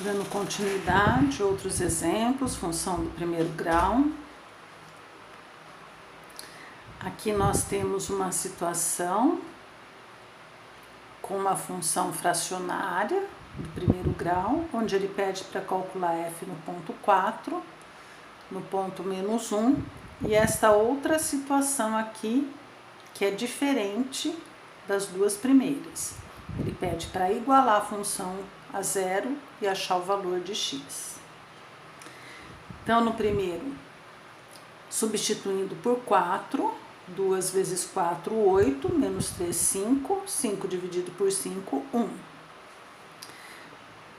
Dando continuidade, outros exemplos, função do primeiro grau. Aqui nós temos uma situação com uma função fracionária do primeiro grau, onde ele pede para calcular f no ponto 4, no ponto menos 1, e esta outra situação aqui, que é diferente das duas primeiras. Ele pede para igualar a função a zero e achar o valor de x. Então, no primeiro, substituindo por 4, 2 vezes 4, 8, menos 3, 5, 5 dividido por 5, 1.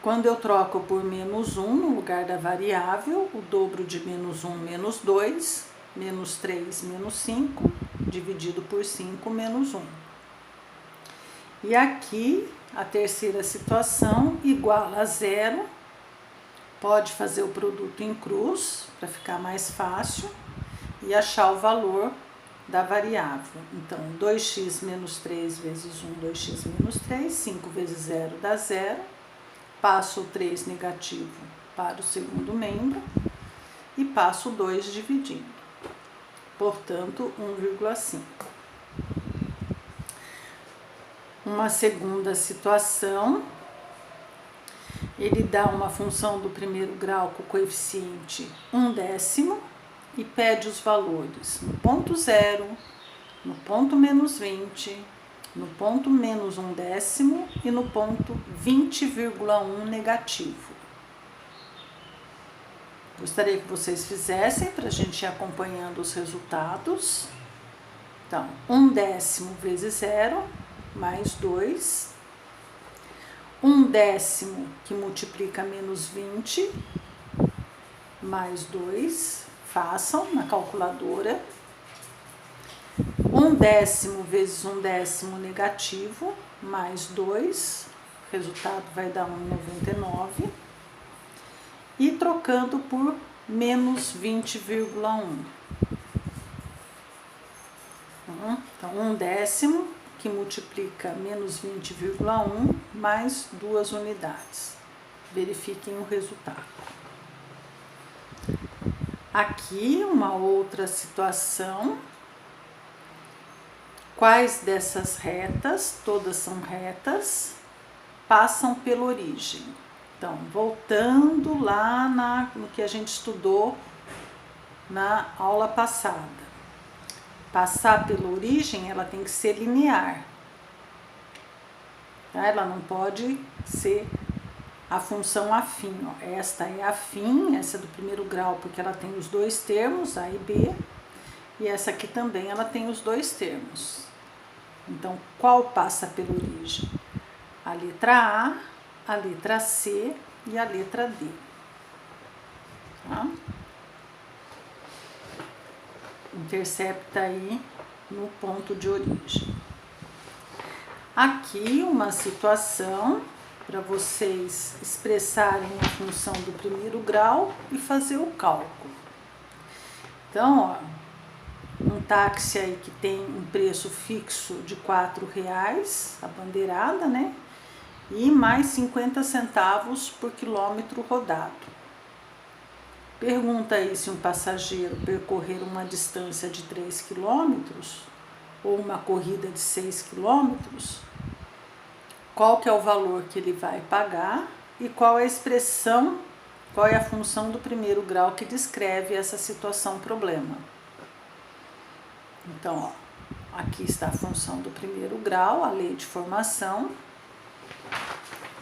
Quando eu troco por menos 1 no lugar da variável, o dobro de menos 1, menos 2, menos 3, menos 5, dividido por 5, menos 1. E aqui, a terceira situação, igual a zero, pode fazer o produto em cruz, para ficar mais fácil, e achar o valor da variável. Então, 2x menos 3 vezes 1, 2x menos 3, 5 vezes 0 dá 0, passo o 3 negativo para o segundo membro e passo o 2 dividindo, portanto, 1,5. Uma segunda situação, ele dá uma função do primeiro grau com coeficiente 1/10 e pede os valores no ponto 0, no ponto menos 20, no ponto menos 1/10 e no ponto 20,1 negativo. Gostaria que vocês fizessem para a gente ir acompanhando os resultados. Então, 1/10 vezes 0, mais 2, 1/10 que multiplica menos 20, mais 2, façam na calculadora, 1/10 vezes 1/10 negativo, mais 2, o resultado vai dar 1,99, e trocando por menos 20,1. Então, 1/10 que multiplica menos 20,1 mais 2 unidades. Verifiquem o resultado. Aqui, uma outra situação. Quais dessas retas, todas são retas, passam pela origem? Então, voltando lá no que a gente estudou na aula passada. Passar pela origem, ela tem que ser linear. Tá? Ela não pode ser a função afim. Ó. Esta é afim, essa é do primeiro grau, porque ela tem os dois termos, A e B. E essa aqui também, ela tem os dois termos. Então, qual passa pela origem? A letra A, a letra C e a letra D. Tá? Intercepta aí no ponto de origem. Aqui uma situação para vocês expressarem a função do primeiro grau e fazer o cálculo. Então, ó, um táxi aí que tem um preço fixo de R$4, a bandeirada, né? E mais 50 centavos por quilômetro rodado. Pergunta aí se um passageiro percorrer uma distância de 3 quilômetros ou uma corrida de 6 quilômetros, qual que é o valor que ele vai pagar e qual é a expressão, qual é a função do primeiro grau que descreve essa situação problema. Então, ó, aqui está a função do primeiro grau, a lei de formação,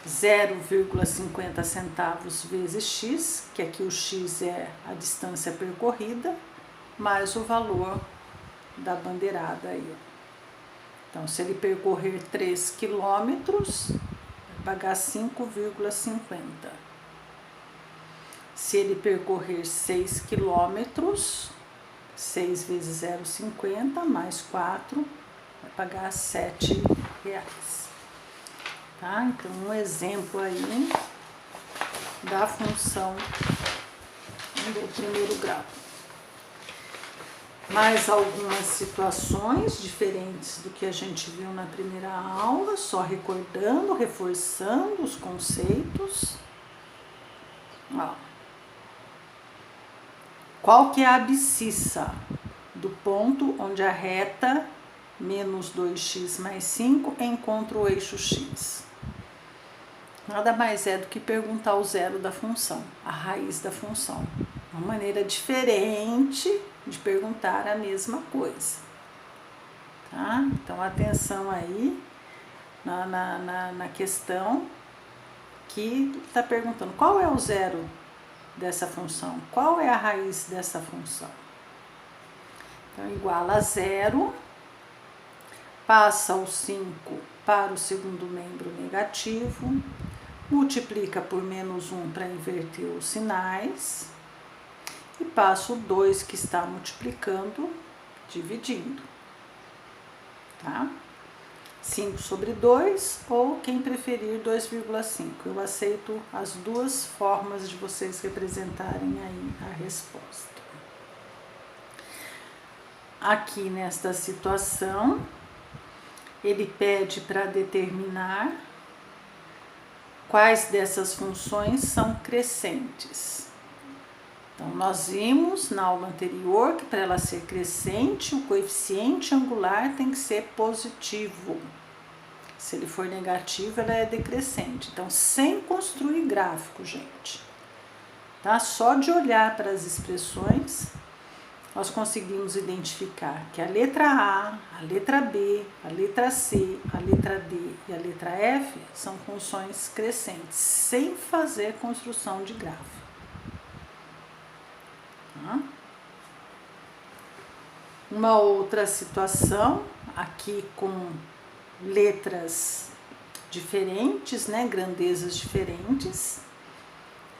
0,50 centavos vezes x, que aqui o x é a distância percorrida, mais o valor da bandeirada aí. Então, se ele percorrer 3 quilômetros, vai pagar 5,50. Se ele percorrer 6 quilômetros, 6 vezes 0,50, mais 4, vai pagar R$7. Tá? Então, um exemplo aí da função do primeiro grau. Mais algumas situações diferentes do que a gente viu na primeira aula, só recordando, reforçando os conceitos. Ó. Qual que é a abscissa do ponto onde a reta menos 2x mais 5 encontra o eixo x? Nada mais é do que perguntar o zero da função, a raiz da função. Uma maneira diferente de perguntar a mesma coisa. Tá? Então, atenção aí na questão que está perguntando qual é o zero dessa função, qual é a raiz dessa função. Então, igual a zero, passa o 5 para o segundo membro negativo, multiplica por menos 1 para inverter os sinais e passa o 2 que está multiplicando, dividindo. Tá? 5 sobre 2 ou, quem preferir, 2,5. Eu aceito as duas formas de vocês representarem aí a resposta. Aqui nesta situação, ele pede para determinar quais dessas funções são crescentes. Então, nós vimos na aula anterior que para ela ser crescente, o coeficiente angular tem que ser positivo. Se ele for negativo, ela é decrescente. Então, sem construir gráfico, gente, tá? Só de olhar para as expressões, nós conseguimos identificar que a letra A, a letra B, a letra C, a letra D e a letra F são funções crescentes, sem fazer construção de gráfico. Uma outra situação, aqui com letras diferentes, né, grandezas diferentes.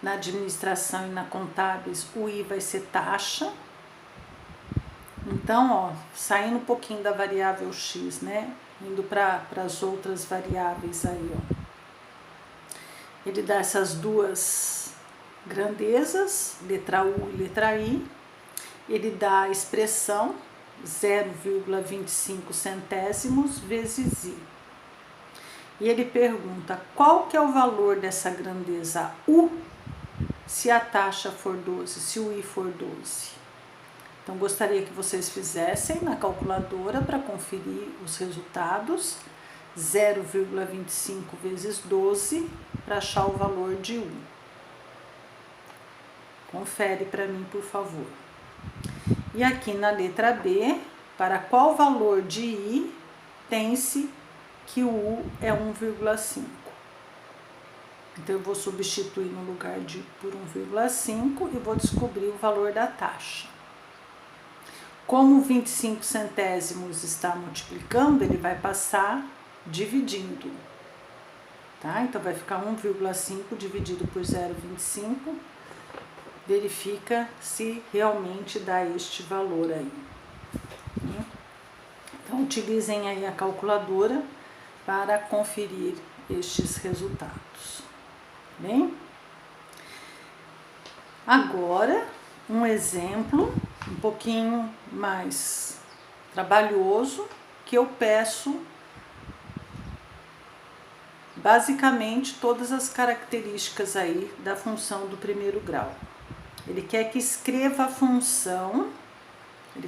Na administração e na contábeis, o I vai ser taxa. Então, ó, saindo um pouquinho da variável x, né, indo para as outras variáveis aí, ó. Ele dá essas duas grandezas, letra U e letra I. Ele dá a expressão 0,25 centésimos vezes I. E ele pergunta qual que é o valor dessa grandeza U se a taxa for 12, se o I for 12. Então, gostaria que vocês fizessem na calculadora para conferir os resultados. 0,25 vezes 12 para achar o valor de U. Confere para mim, por favor. E aqui na letra B, para qual valor de I tem-se que o U é 1,5? Então, eu vou substituir no lugar de por 1,5 e vou descobrir o valor da taxa. Como 25 centésimos está multiplicando, ele vai passar dividindo. Tá? Então, vai ficar 1,5 dividido por 0,25. Verifica se realmente dá este valor aí. Então, utilizem aí a calculadora para conferir estes resultados. Bem? Agora, um exemplo um pouquinho mais trabalhoso, que eu peço basicamente todas as características aí da função do primeiro grau. Ele quer que escreva a função, ele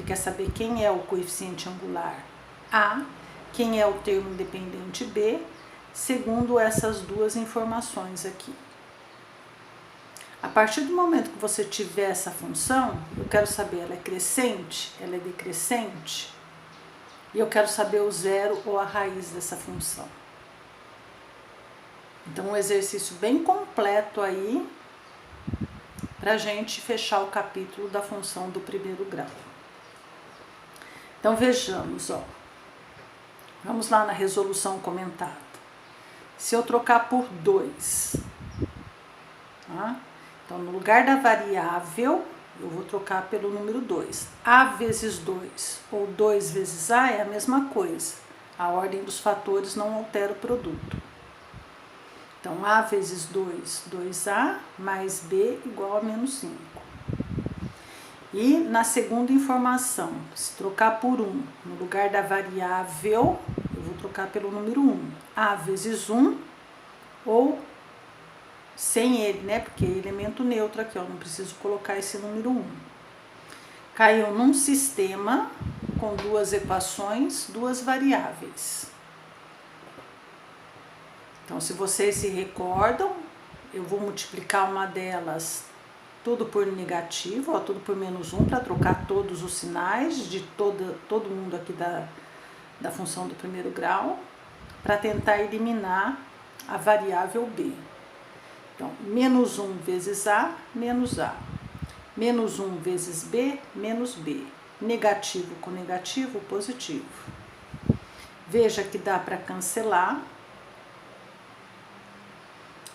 quer saber quem é o coeficiente angular A, quem é o termo independente B, segundo essas duas informações aqui. A partir do momento que você tiver essa função, eu quero saber, ela é crescente, ela é decrescente, e eu quero saber o zero ou a raiz dessa função. Então, um exercício bem completo aí, para a gente fechar o capítulo da função do primeiro grau. Então, vejamos, ó. Vamos lá na resolução comentada. Se eu trocar por 2, tá? Então, no lugar da variável, eu vou trocar pelo número 2. A vezes 2 ou 2 vezes A é a mesma coisa. A ordem dos fatores não altera o produto. Então, A vezes 2, 2A, mais B igual a menos 5. E na segunda informação, se trocar por 1, no lugar da variável, eu vou trocar pelo número 1. A vezes 1 ou sem ele, né? Porque é elemento neutro aqui, ó, não preciso colocar esse número 1. Caiu num sistema com duas equações, duas variáveis. Então, se vocês se recordam, eu vou multiplicar uma delas tudo por negativo, ó, tudo por menos 1, para trocar todos os sinais de todo mundo aqui da função do primeiro grau, para tentar eliminar a variável b. Então, menos 1 vezes a, menos a. Menos 1 vezes b, menos b. Negativo com negativo, positivo. Veja que dá para cancelar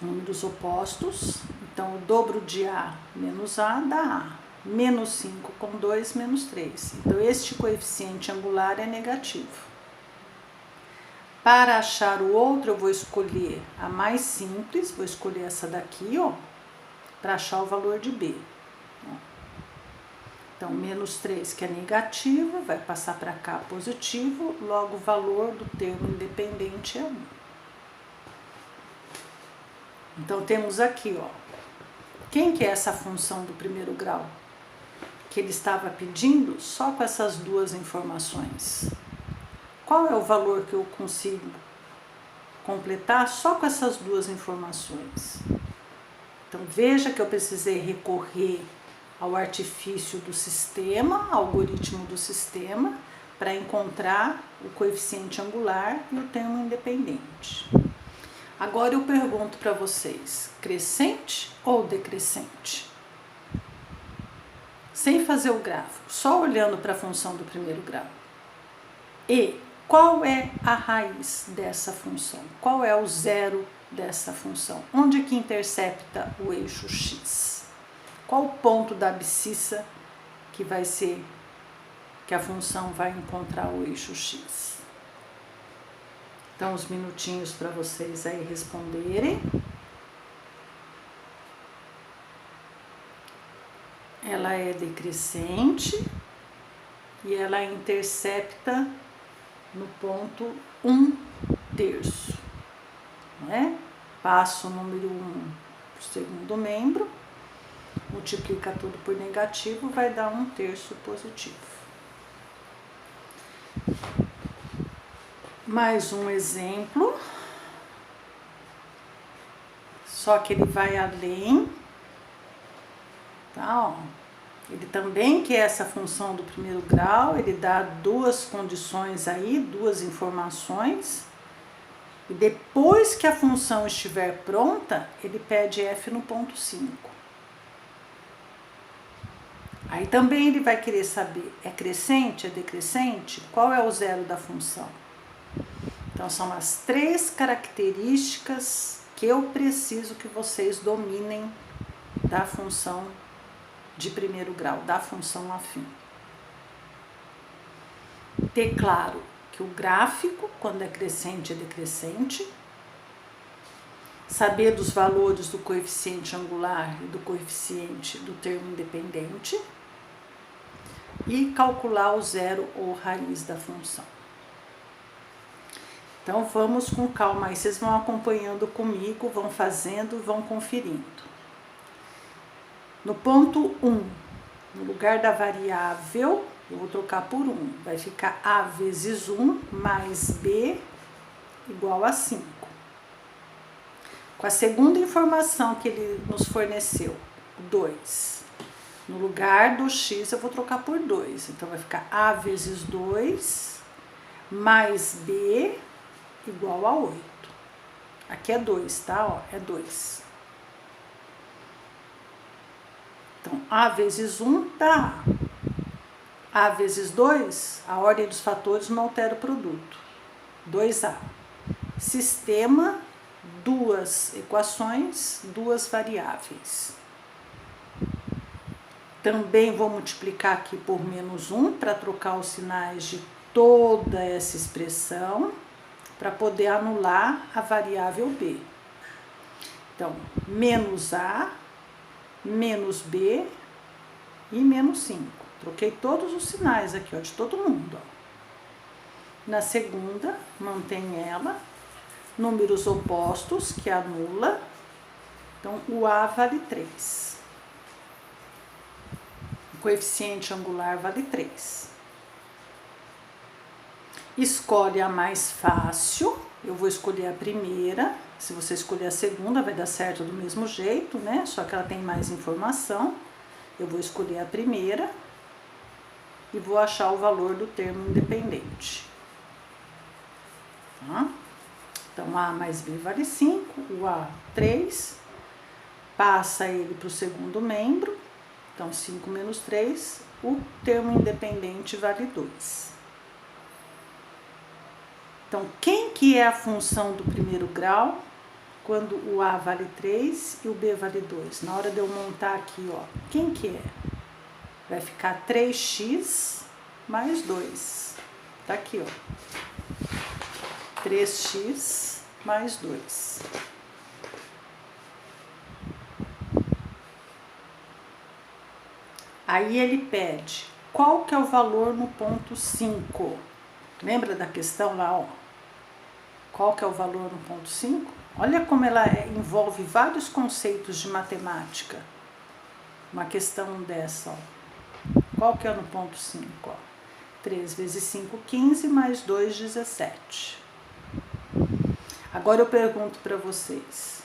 números opostos. Então, o dobro de a menos a dá a. Menos 5 com 2, menos 3. Então, este coeficiente angular é negativo. Para achar o outro, eu vou escolher a mais simples, vou escolher essa daqui, ó, para achar o valor de b. Então, menos 3, que é negativo, vai passar para cá positivo, logo o valor do termo independente é 1. Então, temos aqui, ó, quem que é essa função do primeiro grau? Que ele estava pedindo só com essas duas informações. Qual é o valor que eu consigo completar só com essas duas informações? Então, veja que eu precisei recorrer ao artifício do sistema, algoritmo do sistema, para encontrar o coeficiente angular e o termo independente. Agora eu pergunto para vocês, crescente ou decrescente? Sem fazer o gráfico, só olhando para a função do primeiro grau. E qual é a raiz dessa função? Qual é o zero dessa função? Onde que intercepta o eixo x? Qual o ponto da abscissa que vai ser, que a função vai encontrar o eixo x? Então, uns minutinhos para vocês aí responderem. Ela é decrescente e ela intercepta no ponto 1/3, né? Passa o número 1 para o segundo membro, multiplica tudo por negativo, vai dar 1/3 positivo. Mais um exemplo, só que ele vai além, tá? Ó. Ele também quer essa função do primeiro grau, ele dá duas condições aí, duas informações, e depois que a função estiver pronta, ele pede f no ponto 5. Aí também ele vai querer saber, é crescente, é decrescente? Qual é o zero da função? Então, são as três características que eu preciso que vocês dominem da função de primeiro grau, da função afim. Ter claro que o gráfico, quando é crescente, é decrescente. Saber dos valores do coeficiente angular e do coeficiente do termo independente. E calcular o zero ou raiz da função. Então, vamos com calma aí, vocês vão acompanhando comigo, vão fazendo, vão conferindo. No ponto 1, no lugar da variável, eu vou trocar por 1. Vai ficar a vezes 1 mais b igual a 5. Com a segunda informação que ele nos forneceu, 2. No lugar do x, eu vou trocar por 2. Então, vai ficar a vezes 2 mais b igual a 8. Aqui é 2, tá? Ó, é 2. Então, a vezes 1 dá a. A vezes 2, a ordem dos fatores não altera o produto. 2a. Sistema, duas equações, duas variáveis. Também vou multiplicar aqui por menos 1 para trocar os sinais de toda essa expressão, para poder anular a variável b. Então, menos a, menos b e menos 5. Troquei todos os sinais aqui, ó, de todo mundo. Ó. Na segunda, mantém ela. Números opostos, que anula. Então, o A vale 3. O coeficiente angular vale 3. Escolhe a mais fácil. Eu vou escolher a primeira. Se você escolher a segunda, vai dar certo do mesmo jeito, né? Só que ela tem mais informação. Eu vou escolher a primeira e vou achar o valor do termo independente. Tá? Então, A mais B vale 5, o A 3, passa ele para o segundo membro, então 5 menos 3, o termo independente vale 2. Então, quem que é a função do primeiro grau quando o A vale 3 e o B vale 2? Na hora de eu montar aqui, ó, quem que é? Vai ficar 3x mais 2. Tá aqui, ó. 3x mais 2. Aí ele pede qual que é o valor no ponto 5. Lembra da questão lá, ó? Qual que é o valor no ponto 5? Olha como ela envolve vários conceitos de matemática. Uma questão dessa, ó. Qual que é no ponto 5? Ó? 3 vezes 5, 15, mais 2, 17. Agora eu pergunto para vocês.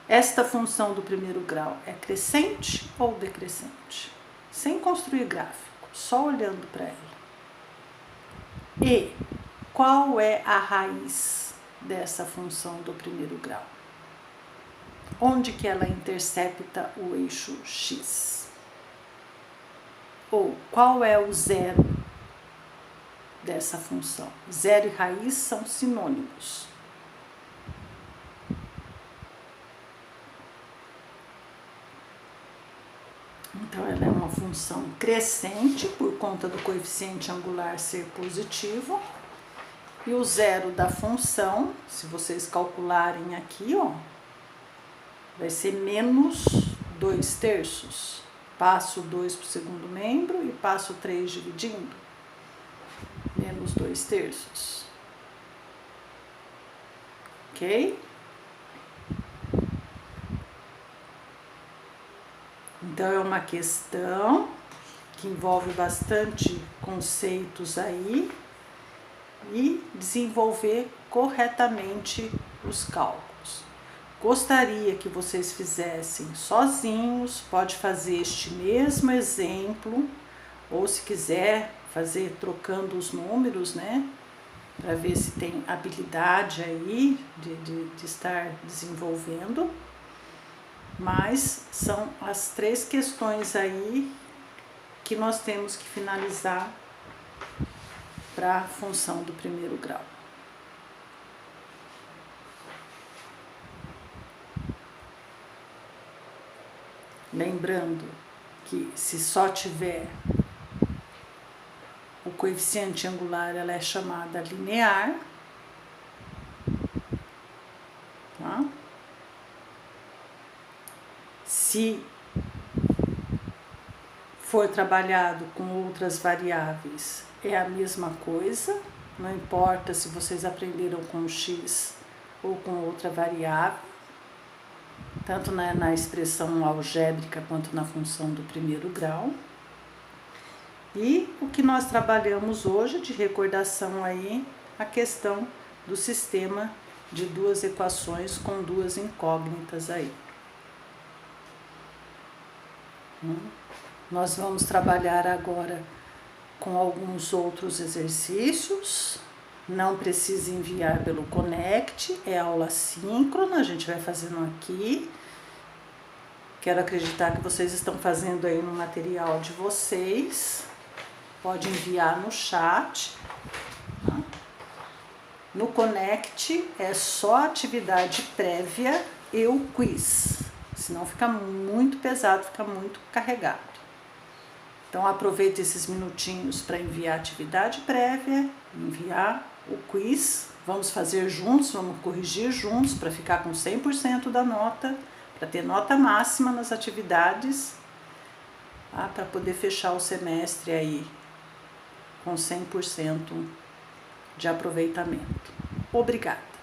Esta função do primeiro grau é crescente ou decrescente? Sem construir gráfico, só olhando para ela. E qual é a raiz dessa função do primeiro grau? Onde que ela intercepta o eixo x? Ou qual é o zero dessa função? Zero e raiz são sinônimos. Então, ela é uma função crescente por conta do coeficiente angular ser positivo. E o zero da função, se vocês calcularem aqui, ó, vai ser menos 2/3. Passo 2 para o segundo membro e passo 3 dividindo. Menos 2/3. Ok? Então, é uma questão que envolve bastante conceitos aí e desenvolver corretamente os cálculos. Gostaria que vocês fizessem sozinhos, pode fazer este mesmo exemplo, ou se quiser fazer trocando os números, né? Para ver se tem habilidade aí de estar desenvolvendo. Mas são as 3 questões aí que nós temos que finalizar para a função do primeiro grau. Lembrando que se só tiver o coeficiente angular, ela é chamada linear, tá? Se for trabalhado com outras variáveis, é a mesma coisa, não importa se vocês aprenderam com x ou com outra variável, tanto na expressão algébrica quanto na função do primeiro grau. E o que nós trabalhamos hoje de recordação aí, a questão do sistema de 2 equações com 2 incógnitas aí. Nós vamos trabalhar agora com alguns outros exercícios. Não precisa enviar pelo Connect, é aula síncrona, a gente vai fazendo aqui. Quero acreditar que vocês estão fazendo aí no material de vocês. Pode enviar no chat. Tá? No Connect é só atividade prévia e o quiz. Senão fica muito pesado, fica muito carregado. Então, aproveite esses minutinhos para enviar a atividade prévia, enviar o quiz. Vamos fazer juntos, vamos corrigir juntos para ficar com 100% da nota, para ter nota máxima nas atividades, tá? Para poder fechar o semestre aí com 100% de aproveitamento. Obrigada!